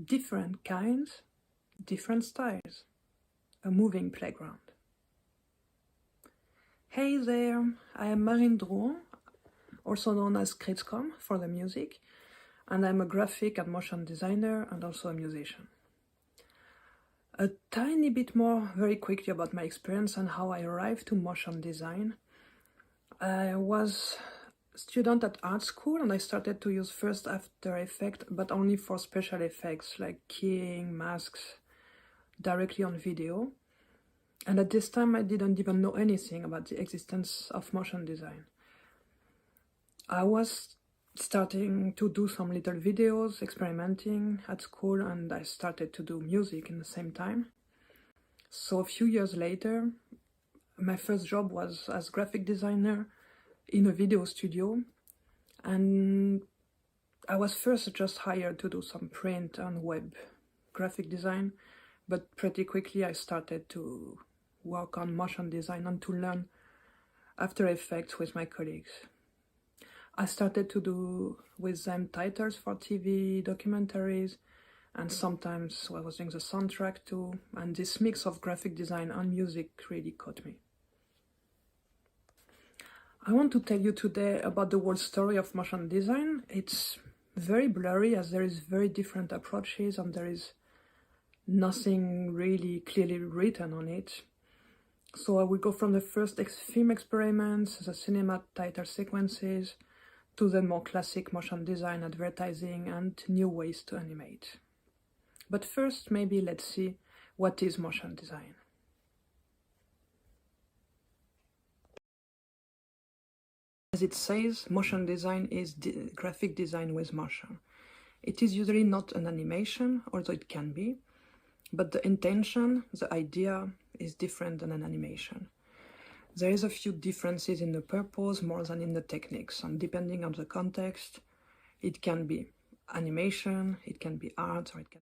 different kinds, different styles. A moving playground. Hey there, I am Marine Drouin, also known as Kritzcom for the music, and I'm a graphic and motion designer and also a musician. A tiny bit more very quickly about my experience and how I arrived to motion design. I was a student at art school and I started to use first After Effects, but only for special effects like keying, masks, directly on video. And at this time I didn't even know anything about the existence of motion design. I was starting to do some little videos, experimenting at school, and I started to do music in the same time. So a few years later, my first job was as graphic designer in a video studio, and I was first just hired to do some print and web graphic design, but pretty quickly I started to work on motion design and to learn After Effects with my colleagues. I started to do with them titles for TV, documentaries, and sometimes I was doing the soundtrack too, and this mix of graphic design and music really caught me. I want to tell you today about the whole story of motion design. It's very blurry as there is very different approaches and there is nothing really clearly written on it. So I will go from the first film experiments, the cinema title sequences, to the more classic motion design, advertising, and new ways to animate. But first, maybe let's see what is motion design. As it says, motion design is graphic design with motion. It is usually not an animation, although it can be, but the intention, the idea, is different than an animation. There is a few differences in the purpose more than in the techniques, and depending on the context, it can be animation, it can be art, or it can